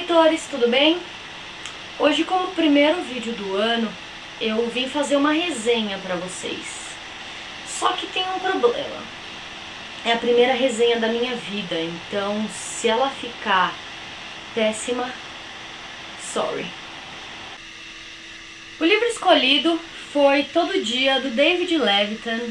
leitores, tudo bem? Hoje, como primeiro vídeo do ano, eu vim fazer uma resenha pra vocês. Só que tem um problema. É a primeira resenha da minha vida, então se ela ficar péssima, sorry. O livro escolhido foi Todo Dia, do David Levitan.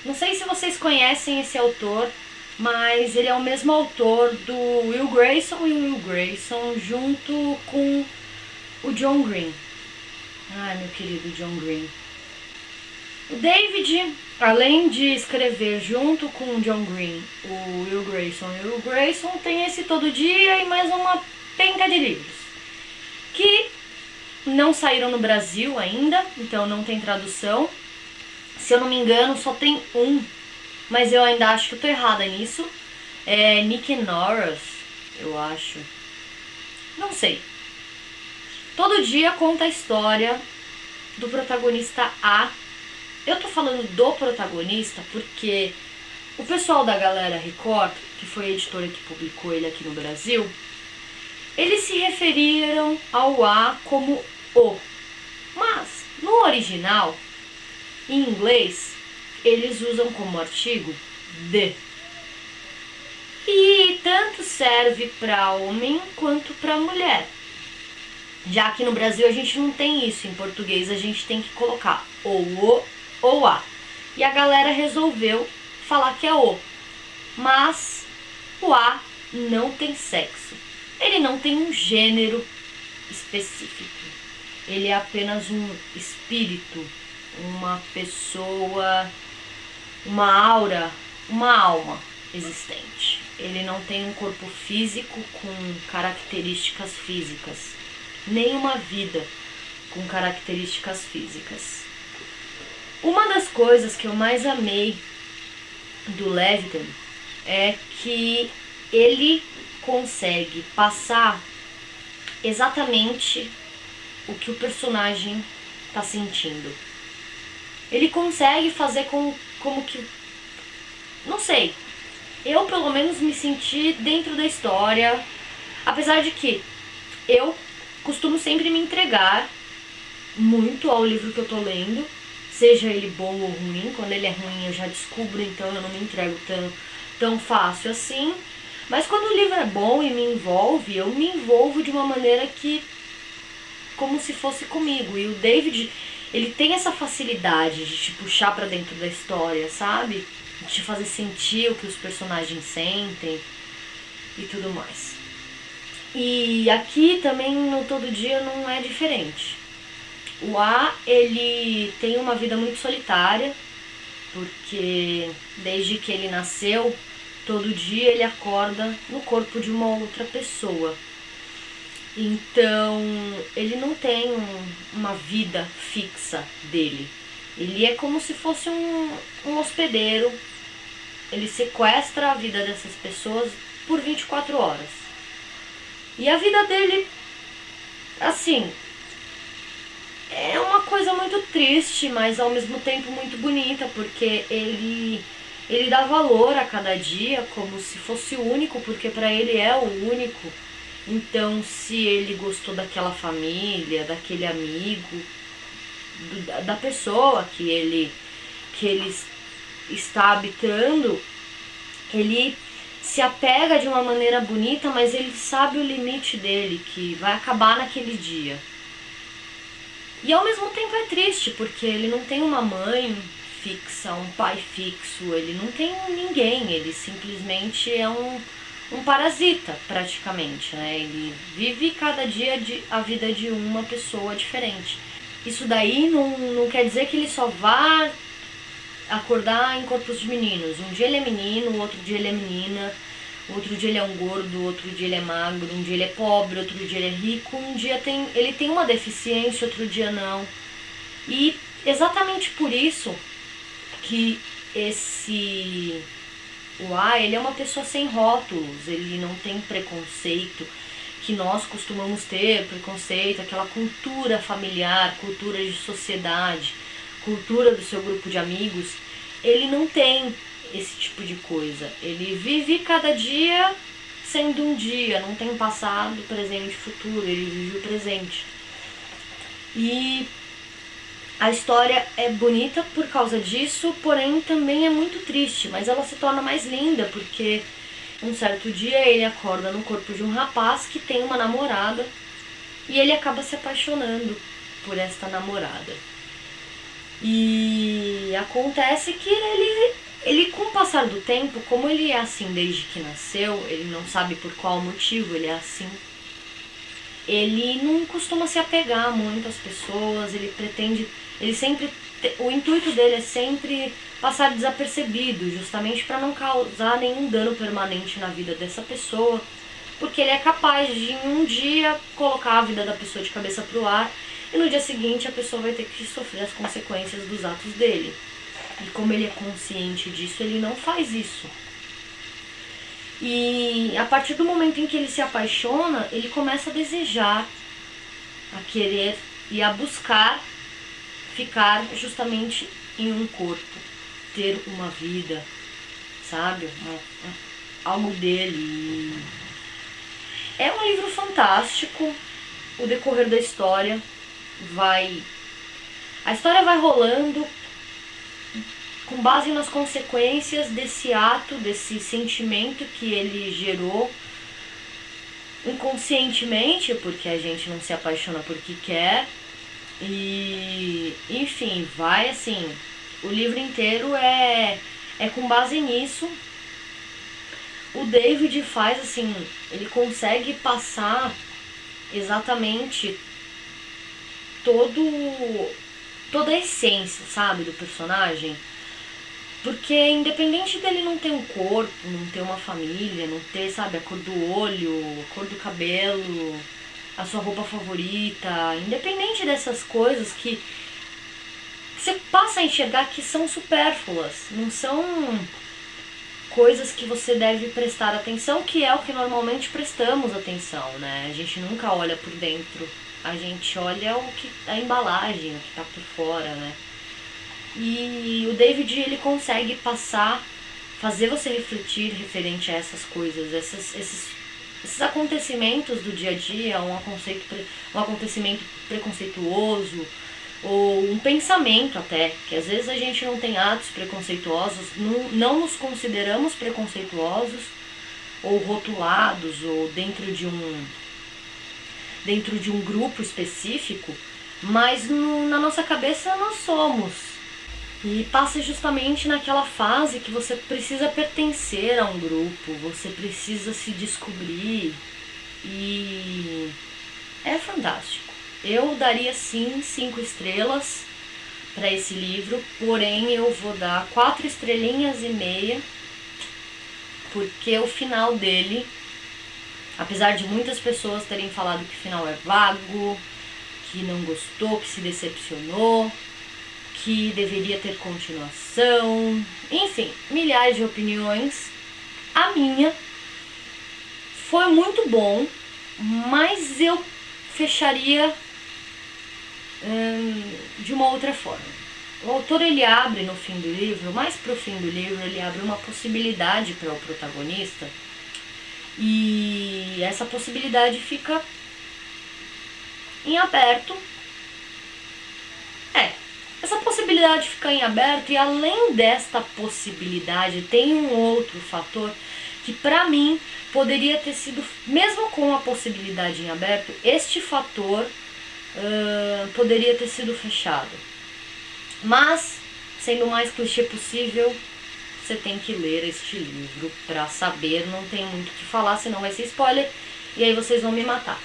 Não sei se vocês conhecem esse autor, mas ele é o mesmo autor do Will Grayson e Will Grayson, junto com o John Green. Ai, meu querido John Green. O David, além de escrever junto com o John Green o Will Grayson e o Will Grayson, tem esse Todo Dia e mais uma penca de livros que não saíram no Brasil ainda, então não tem tradução. Se eu não me engano, só tem um, mas eu ainda acho que eu tô errada nisso. É Nick Norris, eu acho. Não sei. Todo Dia conta a história do protagonista A. Eu tô falando do protagonista porque o pessoal da Galera Record, que foi a editora que publicou ele aqui no Brasil, eles se referiram ao A como o. Mas, no original, em inglês, eles usam como artigo the. E tanto serve para homem quanto para mulher. Já que no Brasil a gente não tem isso, em português a gente tem que colocar ou o ou a. E a galera resolveu falar que é o. Mas o A não tem sexo. Ele não tem um gênero específico. Ele é apenas um espírito, uma pessoa, uma aura, uma alma existente. Ele não tem um corpo físico com características físicas, nem uma vida com características físicas. Uma das coisas que eu mais amei do Levitan é que ele consegue passar exatamente o que o personagem está sentindo. Ele consegue fazer como que... Não sei. Eu, pelo menos, me senti dentro da história. Apesar de que eu costumo sempre me entregar muito ao livro que eu tô lendo. Seja ele bom ou ruim. Quando ele é ruim eu já descubro, então eu não me entrego tão fácil assim. Mas quando o livro é bom e me envolve, eu me envolvo de uma maneira que... como se fosse comigo. E o David, ele tem essa facilidade de te puxar pra dentro da história, sabe? De te fazer sentir o que os personagens sentem e tudo mais. E aqui também no Todo Dia não é diferente. O A, ele tem uma vida muito solitária, porque desde que ele nasceu, todo dia ele acorda no corpo de uma outra pessoa. Então, ele não tem uma vida fixa dele. Ele é como se fosse um hospedeiro. Ele sequestra a vida dessas pessoas por 24 horas. E a vida dele, assim, é uma coisa muito triste, mas ao mesmo tempo muito bonita, porque ele dá valor a cada dia como se fosse único, porque pra ele é o único. Então, se ele gostou daquela família, daquele amigo, da pessoa que ele está habitando, ele se apega de uma maneira bonita, mas ele sabe o limite dele, que vai acabar naquele dia. E ao mesmo tempo é triste, porque ele não tem uma mãe fixa, um pai fixo, ele não tem ninguém, ele simplesmente é um parasita, praticamente, né? Ele vive cada dia a vida de uma pessoa diferente. Isso daí não quer dizer que ele só vá acordar em corpos de meninos. Um dia ele é menino, outro dia ele é menina, outro dia ele é um gordo, outro dia ele é magro, um dia ele é pobre, outro dia ele é rico, um dia ele tem uma deficiência, outro dia não. E exatamente por isso que o A, ele é uma pessoa sem rótulos, ele não tem preconceito que nós costumamos ter, preconceito, aquela cultura familiar, cultura de sociedade, cultura do seu grupo de amigos. Ele não tem esse tipo de coisa. Ele vive cada dia sendo um dia, não tem passado, presente e futuro, ele vive o presente. E a história é bonita por causa disso, porém também é muito triste, mas ela se torna mais linda porque um certo dia ele acorda no corpo de um rapaz que tem uma namorada e ele acaba se apaixonando por esta namorada. E acontece que ele com o passar do tempo, como ele é assim desde que nasceu, ele não sabe por qual motivo ele é assim, ele não costuma se apegar muito às pessoas, o intuito dele é sempre passar desapercebido, justamente para não causar nenhum dano permanente na vida dessa pessoa, porque ele é capaz de em um dia colocar a vida da pessoa de cabeça pro ar e no dia seguinte a pessoa vai ter que sofrer as consequências dos atos dele. E como ele é consciente disso, ele não faz isso. E a partir do momento em que ele se apaixona, ele começa a desejar, a querer e a buscar ficar justamente em um corpo, ter uma vida, sabe? Algo dele. É um livro fantástico. O decorrer da história a história vai rolando com base nas consequências desse ato, desse sentimento que ele gerou inconscientemente, porque a gente não se apaixona porque quer. E, enfim, vai assim, o livro inteiro é com base nisso. O David faz assim, ele consegue passar exatamente toda a essência, sabe, do personagem. Porque independente dele não ter um corpo, não ter uma família, não ter, sabe, a cor do olho, a cor do cabelo, a sua roupa favorita, independente dessas coisas que você passa a enxergar que são supérfluas, não são coisas que você deve prestar atenção, que é o que normalmente prestamos atenção, né? A gente nunca olha por dentro, a gente olha a embalagem, o que tá por fora, né? E o David, ele consegue fazer você refletir referente a essas coisas, esses acontecimentos do dia a dia, um acontecimento preconceituoso, ou um pensamento até, que às vezes a gente não tem atos preconceituosos, não nos consideramos preconceituosos, ou rotulados, ou dentro de um grupo específico, mas na nossa cabeça nós somos. E passa justamente naquela fase que você precisa pertencer a um grupo, você precisa se descobrir, e é fantástico. Eu daria sim 5 estrelas para esse livro, porém eu vou dar 4,5 estrelinhas, porque o final dele, apesar de muitas pessoas terem falado que o final é vago, que não gostou, que se decepcionou, que deveria ter continuação, enfim, milhares de opiniões. A minha foi muito bom, mas eu fecharia de uma outra forma. O autor, ele abre no fim do livro, mais pro fim do livro, ele abre uma possibilidade para o protagonista, e essa possibilidade fica em aberto. Essa possibilidade fica em aberto, e além desta possibilidade tem um outro fator que pra mim poderia ter sido, mesmo com a possibilidade em aberto, este fator poderia ter sido fechado. Mas, sendo o mais clichê possível, você tem que ler este livro pra saber, não tem muito o que falar, senão vai ser spoiler, e aí vocês vão me matar.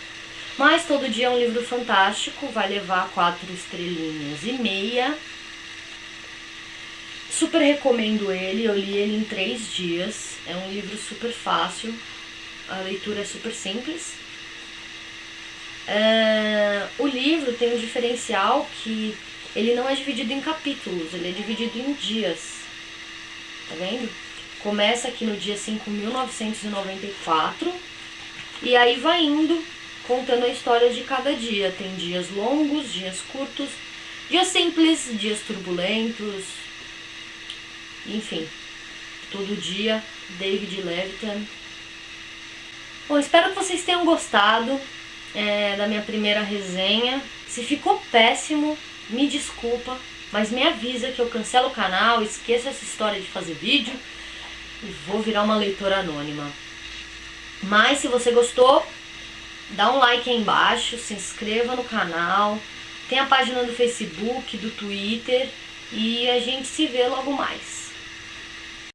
Mas Todo Dia é um livro fantástico, vai levar 4,5 estrelinhas. Super recomendo ele, eu li ele em 3 dias. É um livro super fácil, a leitura é super simples. O livro tem um diferencial que ele não é dividido em capítulos, ele é dividido em dias. Tá vendo? Começa aqui no dia 5.994 e aí vai indo, contando a história de cada dia. Tem dias longos, dias curtos, dias simples, dias turbulentos, enfim. Todo Dia, David Levitan. Bom, espero que vocês tenham gostado da minha primeira resenha. Se ficou péssimo, me desculpa, mas me avisa que eu cancelo o canal, esqueço essa história de fazer vídeo e vou virar uma leitora anônima. Mas se você gostou, dá um like aí embaixo, se inscreva no canal, tem a página do Facebook, do Twitter e a gente se vê logo mais.